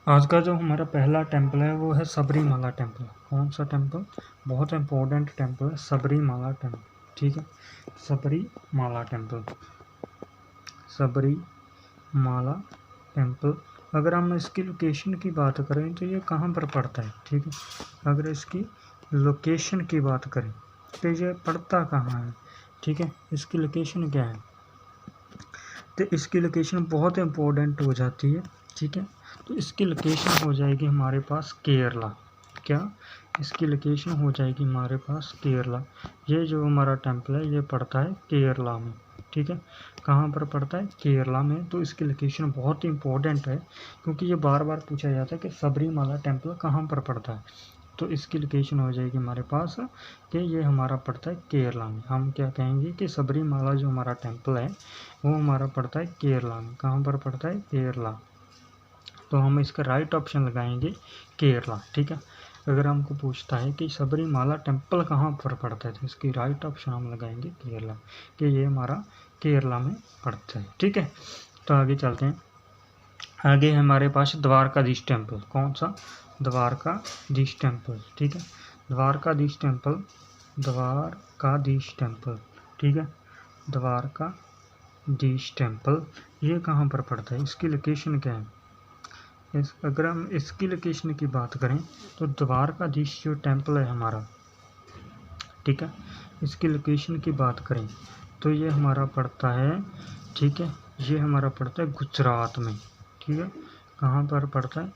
आज का जो हमारा पहला टेम्पल है वो है सबरीमाला टेम्पल। कौन सा टेम्पल? बहुत इम्पोर्टेंट टेम्पल है सबरीमाला टेम्पल। ठीक है, सबरीमाला टेम्पल, सबरीमाला टेम्पल। अगर हम इसकी लोकेशन की बात करें तो ये कहाँ पर पड़ता है? ठीक है, अगर इसकी लोकेशन की बात करें तो ये पड़ता कहाँ है? ठीक है, इसकी लोकेशन क्या है? तो इसकी लोकेशन बहुत इम्पोर्टेंट हो जाती है। ठीक है, तो इसकी लोकेशन हो जाएगी हमारे पास केरला। क्या? इसकी लोकेशन हो जाएगी हमारे पास केरला। ये जो हमारा टेम्पल है ये पड़ता है केरला में। ठीक है, कहाँ पर पड़ता है? केरला में। तो इसकी लोकेशन बहुत ही इम्पोर्टेंट है क्योंकि ये बार बार पूछा जाता है कि सबरीमाला टेम्पल कहाँ पर पड़ता है। तो इसकी लोकेशन हो जाएगी हमारे पास कि ये हमारा पड़ता है केरला में। हम क्या कहेंगे कि सबरीमाला जो हमारा टेम्पल है वो हमारा पड़ता है केरला में। कहाँ पर पड़ता है? केरला। तो हम इसका राइट ऑप्शन लगाएंगे केरला। ठीक है, अगर हमको पूछता है कि सबरीमाला टेम्पल कहाँ पर पड़ता है तो इसकी राइट ऑप्शन हम लगाएंगे केरला, कि ये हमारा केरला में पड़ता है। ठीक है, तो आगे चलते हैं। आगे हमारे पास द्वारकाधीश टेम्पल। कौन सा? द्वारकाधीश टेम्पल। ठीक है, द्वारकाधीश टेम्पल, द्वारकाधीश टेम्पल। ठीक है, द्वारकाधीश टेम्पल ये कहाँ पर पड़ता है? इसकी लोकेशन क्या है? अगर हम इसकी लोकेशन की बात करें तो द्वारकाधीश जो टेम्पल है हमारा, ठीक है, इसकी लोकेशन की बात करें तो ये हमारा पड़ता है, ठीक है, ये हमारा पड़ता है गुजरात में। ठीक है, कहाँ पर पड़ता है?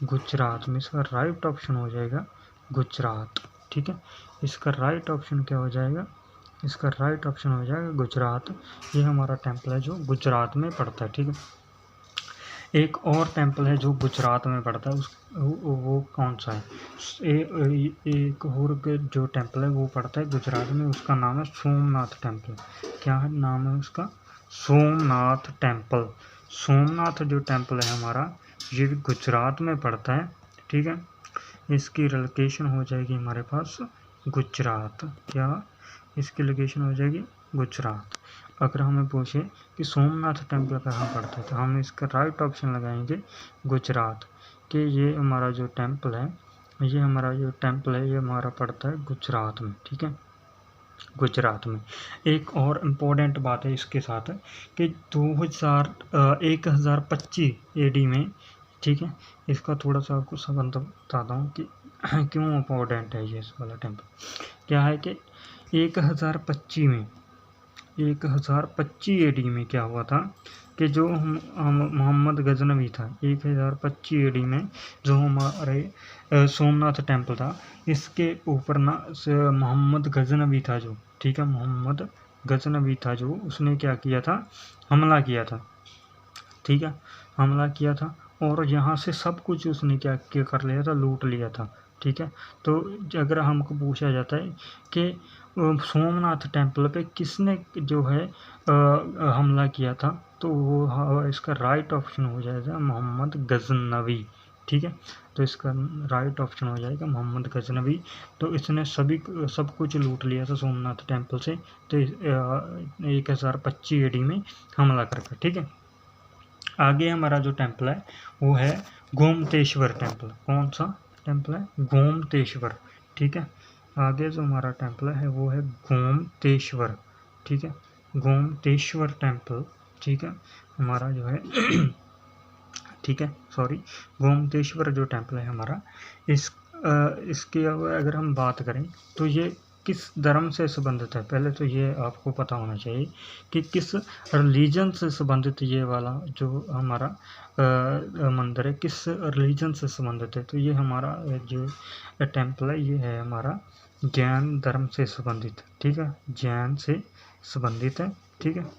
गुजरात में। इसका राइट ऑप्शन हो जाएगा गुजरात। ठीक है, इसका राइट ऑप्शन क्या हो जाएगा? इसका राइट ऑप्शन हो जाएगा गुजरात। ये हमारा टेम्पल है जो गुजरात में पड़ता है। ठीक है, एक और टेम्पल है जो गुजरात में पड़ता है, वो कौन सा है? एक और जो टेम्पल है वो पड़ता है गुजरात में, उसका नाम है सोमनाथ टेम्पल। क्या है नाम है उसका? सोमनाथ टेम्पल। सोमनाथ जो टेम्पल है हमारा ये गुजरात में पड़ता है। ठीक है, इसकी लोकेशन हो जाएगी हमारे पास गुजरात। क्या? इसकी लोकेशन हो जाएगी गुजरात। अगर हमें पूछे कि सोमनाथ टेम्पल कहाँ पड़ता है तो हम इसका राइट ऑप्शन लगाएंगे गुजरात, कि ये हमारा जो टेम्पल है ये हमारा पड़ता है गुजरात में। ठीक है, गुजरात में। एक और इम्पोर्टेंट बात है इसके साथ कि 1025 एडी में, ठीक है, इसका थोड़ा सा आपको संबंध बताता हूँ कि क्यों इम्पोर्टेंट है ये वाला टेम्पल। क्या है कि 1025 एडी में क्या हुआ था कि जो हम मोहम्मद गजनवी था, 1025 एडी में जो हमारे सोमनाथ टेम्पल था इसके ऊपर ना मोहम्मद गजनवी था जो, ठीक है, मोहम्मद गजनवी था जो, उसने क्या किया था? हमला किया था। ठीक है, हमला किया था और यहाँ से सब कुछ उसने क्या कर लिया था? लूट लिया था। ठीक है, तो अगर हमको पूछा जाता है कि सोमनाथ टेम्पल पे किसने जो है हमला किया था तो वो इसका राइट ऑप्शन हो जाएगा मोहम्मद गजनवी। ठीक है, तो इसका राइट ऑप्शन हो जाएगा मोहम्मद गजनवी। तो इसने सब कुछ लूट लिया था सोमनाथ टेम्पल से, तो 1025 एडी में हमला करके। ठीक है, आगे हमारा जो टेम्पल है वो है गोमतेश्वर टेम्पल। कौन सा टेम्पल है? गोमतेश्वर। ठीक है, आगे जो हमारा टेम्पल है वो है गोमतेश्वर। ठीक है, गोमतेश्वर टेम्पल। ठीक है, हमारा जो है ठीक है, सॉरी, गोमतेश्वर जो टेम्पल है हमारा, इसकी अगर हम बात करें तो ये किस धर्म से संबंधित है? पहले तो ये आपको पता होना चाहिए कि किस रिलीजन से संबंधित ये वाला जो हमारा मंदिर है किस रिलीजन से संबंधित है। तो ये हमारा जो टेम्पल है ये है हमारा जैन धर्म से संबंधित। ठीक है, जैन से संबंधित है। ठीक है,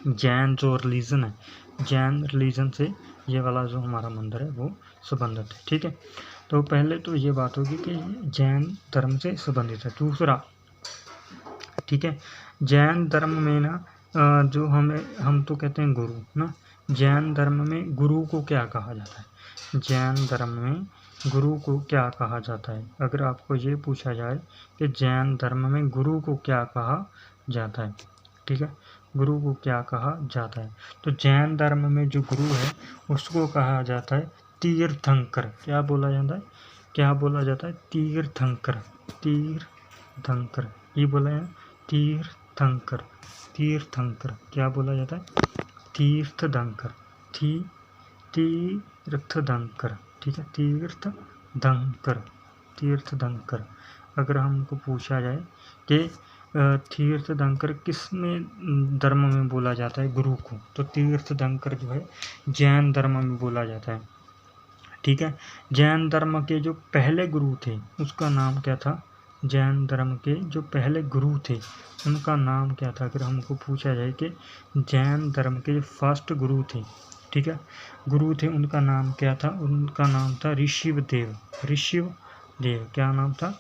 जैन जो रिलीजन है, जैन रिलीजन से ये वाला जो हमारा मंदिर है वो संबंधित है। ठीक है, तो पहले तो ये बात होगी कि जैन धर्म से संबंधित है। दूसरा, ठीक है, जैन धर्म में ना जो हम तो कहते हैं गुरु ना, जैन धर्म में गुरु को क्या कहा जाता है? जैन धर्म में गुरु को क्या कहा जाता है? अगर आपको ये पूछा जाए कि जैन धर्म में गुरु को क्या कहा जाता है, ठीक है, गुरु को क्या कहा जाता है, तो जैन धर्म में जो गुरु है उसको कहा जाता है तीर्थंकर क्या बोला जाता है, क्या बोला जाता है, तीर्थंकर, तीर्थंकर ये बोला है, तीर्थंकर, तीर्थंकर क्या बोला जाता है, तीर्थंकर, तीर्थंकर, ठीक है, तीर्थंकर, तीर्थंकर। अगर हमको पूछा जाए कि तीर्थंकर किस में धर्म में बोला जाता है गुरु को, तो तीर्थंकर जो है जैन धर्म में बोला जाता है, ठीक है। जैन धर्म के जो पहले गुरु थे उसका नाम क्या था, जैन धर्म के जो पहले गुरु थे उनका नाम क्या था। अगर हमको पूछा जाए कि जैन धर्म के जो फर्स्ट गुरु थे, ठीक है, गुरु थे, उनका नाम क्या था, उनका नाम था ऋषभदेव, ऋषभदेव, क्या नाम था,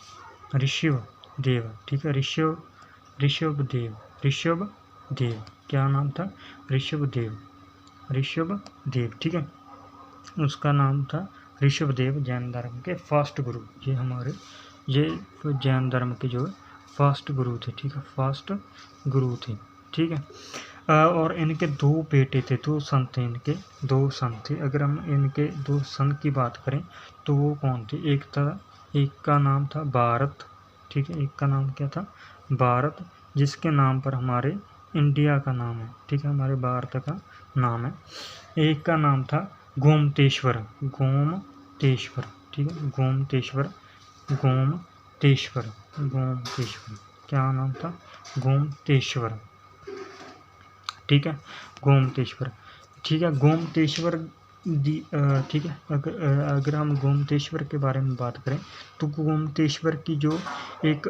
ऋषभदेव, ठीक है, ऋषभदेव, ऋषभदेव क्या नाम था, ऋषभदेव, ऋषभदेव, ठीक है, उसका नाम था ऋषभदेव, जैन धर्म के फर्स्ट गुरु। ये हमारे ये जैन धर्म के जो फर्स्ट गुरु थे, ठीक है, फर्स्ट गुरु थे, ठीक है। और इनके दो बेटे थे, दो सन थे, इनके दो सन थे। अगर हम इनके दो सन की बात करें तो वो कौन थे, एक का नाम था भारत, ठीक है, एक का नाम क्या था, भारत, जिसके नाम पर हमारे इंडिया का नाम है, ठीक है, हमारे भारत का नाम है। एक का नाम था गोमतेश्वर, गोमतेश्वर, ठीक है, गोमतेश्वर, गोमतेश्वर, गोमतेश्वर क्या नाम था, गोमतेश्वर, ठीक है, गोमतेश्वर, ठीक है, गोमतेश्वर ठीक है। अगर हम गोमतेश्वर के बारे में बात करें तो गोमतेश्वर की जो एक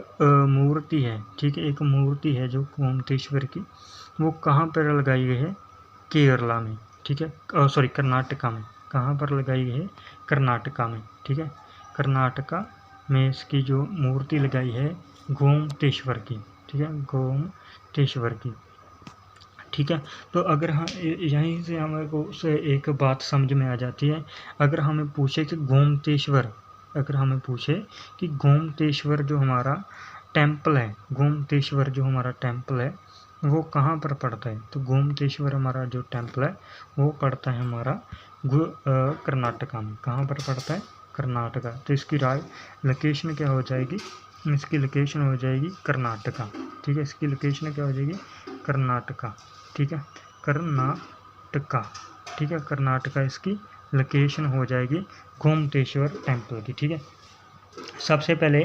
मूर्ति है, ठीक है, एक मूर्ति है जो गोमतेश्वर की, वो कहाँ पर लगाई गई है, केरला में, ठीक है, सॉरी कर्नाटका में, कहाँ पर लगाई गई है, कर्नाटका में, ठीक है, कर्नाटका में इसकी जो मूर्ति लगाई है गोमतेश्वर की, ठीक है, गोमतेश्वर की, ठीक है। तो अगर हम यहीं से हमें को से एक बात समझ में आ जाती है, अगर हमें पूछे कि गोमतेश्वर, अगर हमें पूछे कि गोमतेश्वर जो हमारा टेम्पल है, गोमतेश्वर जो हमारा टेम्पल है वो कहाँ पर पड़ता है, तो गोमतेश्वर हमारा जो टेम्पल है वो पड़ता है हमारा कर्नाटका में। कहाँ पर पड़ता है, कर्नाटका। तो इसकी लोकेशन क्या हो जाएगी, इसकी लोकेशन हो जाएगी कर्नाटका, ठीक है, इसकी लोकेशन क्या हो जाएगी, कर्नाटका, ठीक है, कर्नाटका, ठीक है, कर्नाटका इसकी लोकेशन हो जाएगी गोमतेश्वर टेम्पल की, ठीक है। सबसे पहले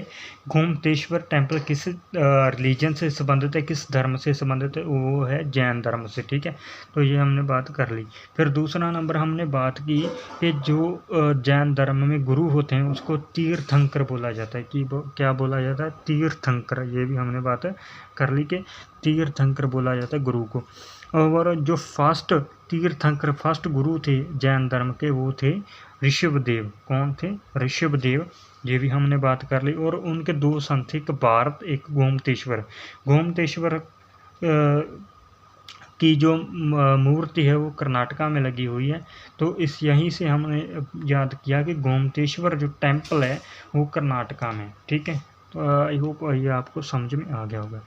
गोमतेश्वर टेम्पल किस रिलीजन से संबंधित है, किस धर्म से संबंधित है, वो है जैन धर्म से, ठीक है। तो ये हमने बात कर ली। फिर दूसरा नंबर हमने बात की कि जो जैन धर्म में गुरु होते हैं उसको तीर्थंकर बोला जाता है, कि क्या बोला जाता है, तीर्थंकर, ये भी हमने बात कर ली कि तीर्थंकर बोला जाता है गुरु को। और जो फर्स्ट तीर्थंकर फर्स्ट गुरु थे जैन धर्म के वो थे ऋषभदेव। कौन थे, ऋषभदेव, ये भी हमने बात कर ली। और उनके दो सन थे, एक भारत एक गोमतेश्वर। गोमतेश्वर की जो मूर्ति है वो कर्नाटका में लगी हुई है। तो इस यहीं से हमने याद किया कि गोमतेश्वर जो टेम्पल है वो कर्नाटका में, ठीक है। तो आई होप ये आपको समझ में आ गया होगा।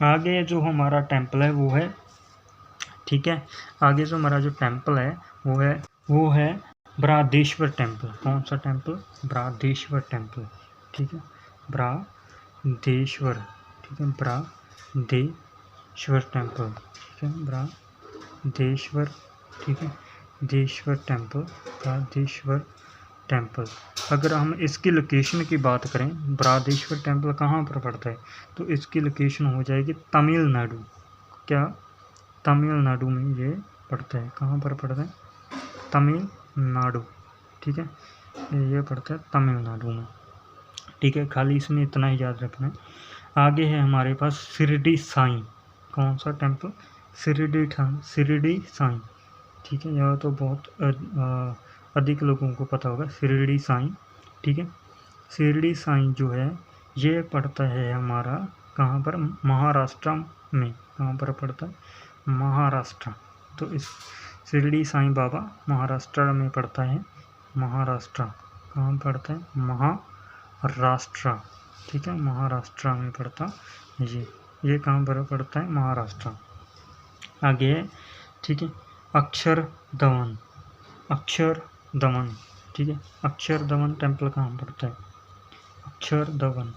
आगे जो हमारा टेम्पल है वो है, ठीक है, आगे जो हमारा जो टेम्पल है वो है बृहदेश्वर टेम्पल। कौन सा टेम्पल, बृहदेश्वर टेम्पल, ठीक है, बृहदेश्वर, ठीक है, बृहदेश्वर टेम्पल, ठीक है, बृहदेश्वर, ठीक है, देश्वर टेम्पल, बृहदेश्वर टेम्पल। अगर हम इसकी लोकेशन की बात करें, बृहदेश्वर टेम्पल कहाँ पर पड़ता है, तो इसकी लोकेशन हो जाएगी तमिलनाडु। क्या, तमिलनाडु में ये पड़ता है। कहाँ पर पड़ता है, तमिलनाडु, ठीक है, ये पड़ता है तमिलनाडु में, ठीक है। खाली इसमें इतना ही याद रखना है। आगे है हमारे पास शिरडी साईं। कौन सा टेम्पल, शिरडी साईं, ठीक है, यह तो बहुत अधिक लोगों को पता होगा, शिरडी साईं, ठीक है। शिरडी साईं जो है ये पड़ता है हमारा कहाँ पर, महाराष्ट्र में। कहाँ पर पड़ता है, महाराष्ट्र। तो इस शिरडी साईं बाबा महाराष्ट्र में पड़ता है, महाराष्ट्र। कहाँ पड़ता है, महाराष्ट्र, ठीक है, महाराष्ट्र में पड़ता ये कहाँ पर पड़ता है, महाराष्ट्र। आगे है, ठीक है, अक्षरधाम, अक्षरधाम, ठीक है। अक्षरधाम टेम्पल कहाँ पड़ता है? अक्षरधाम,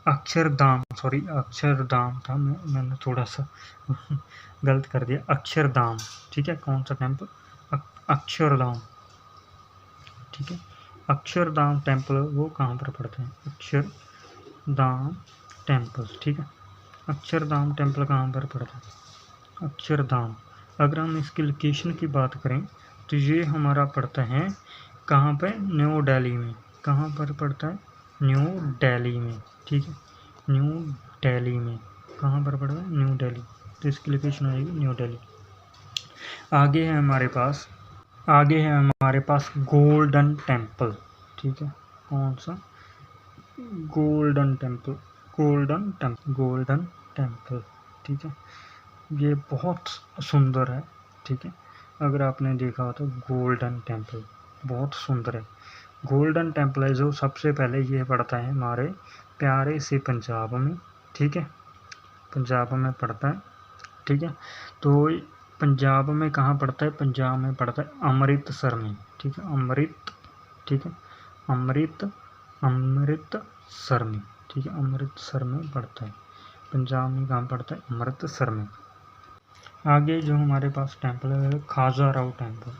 अक्षरधाम, सॉरी अक्षरधाम था, मैंने थोड़ा सा गलत कर दिया। अक्षरधाम, ठीक है। कौन सा टेम्पल? अक्षरधाम, ठीक है। अक्षरधाम टेम्पल वो कहाँ पर पड़ता है? अक्षरधाम टेम्पल, ठीक है। अक्षरधाम टेम्पल कहाँ पर पड़ता है? अक्षरधाम। अगर हम इसकी लोकेशन की बात करें तो ये हमारा पड़ता है कहाँ पे? न्यू दिल्ली में। कहाँ पर पड़ता है? न्यू दिल्ली में, ठीक है। न्यू दिल्ली में कहाँ पर पड़ता है? न्यू दिल्ली। तो इसकी लोकेशन आएगी न्यू दिल्ली। आगे है हमारे पास गोल्डन टेम्पल, ठीक है। कौन सा? गोल्डन टेम्पल, गोल्डन टेम्पल, ठीक है। ये बहुत सुंदर है, ठीक है। अगर आपने देखा हो तो गोल्डन टेम्पल बहुत सुंदर है। गोल्डन टेम्पल है जो सबसे पहले ये पड़ता है हमारे प्यारे से पंजाब में, ठीक है। पंजाब में पड़ता है, ठीक है। तो पंजाब में कहाँ पड़ता है? पंजाब में पड़ता है अमृतसर में, ठीक है। ठीक है। अमृतसर में, ठीक है। अमृतसर में पड़ता है। पंजाब में कहाँ पड़ता है? अमृतसर में। आगे जो हमारे पास टेम्पल है खाजा राव टेम्पल,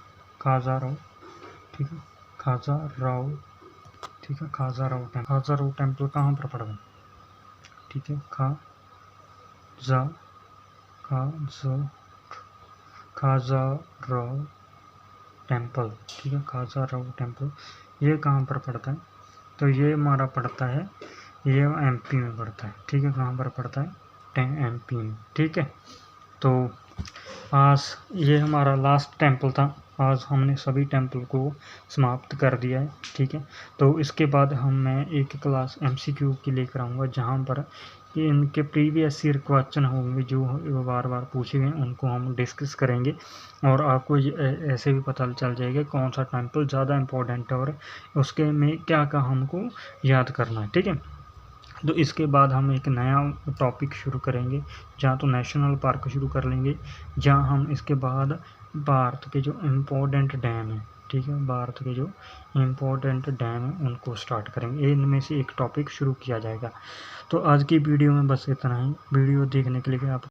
ठीक है। खाजा राव, ठीक है। खाजा राव टेम्पल कहाँ पर पड़ता है? ठीक है। खाजा राव टेम्पल, ठीक है। खाजा राव टेम्पल ये कहाँ पर पड़ता है? तो ये हमारा पड़ता है, ये एमपी में पड़ता है, ठीक है। कहाँ पर पड़ता है? एमपी में, ठीक है। तो आज ये हमारा लास्ट टेम्पल था। आज हमने सभी टेम्पल को समाप्त कर दिया है, ठीक है। तो इसके बाद मैं एक क्लास एमसीक्यू की लेकर आऊँगा जहाँ पर इनके प्रीवियस ईयर क्वेश्चन होंगे जो बार बार पूछे गए, उनको हम डिस्कस करेंगे और आपको ऐसे भी पता चल जाएगा कौन सा टेम्पल ज़्यादा इम्पोर्टेंट है और उसके में क्या क्या हमको याद करना है, ठीक है। तो इसके बाद हम एक नया टॉपिक शुरू करेंगे जहाँ तो नेशनल पार्क शुरू कर लेंगे, जहाँ हम इसके बाद भारत के जो इम्पोर्टेंट डैम है, ठीक है। भारत के जो इम्पोर्टेंट डैम है उनको स्टार्ट करेंगे, इनमें से एक टॉपिक शुरू किया जाएगा। तो आज की वीडियो में बस इतना ही। वीडियो देखने के लिए आपका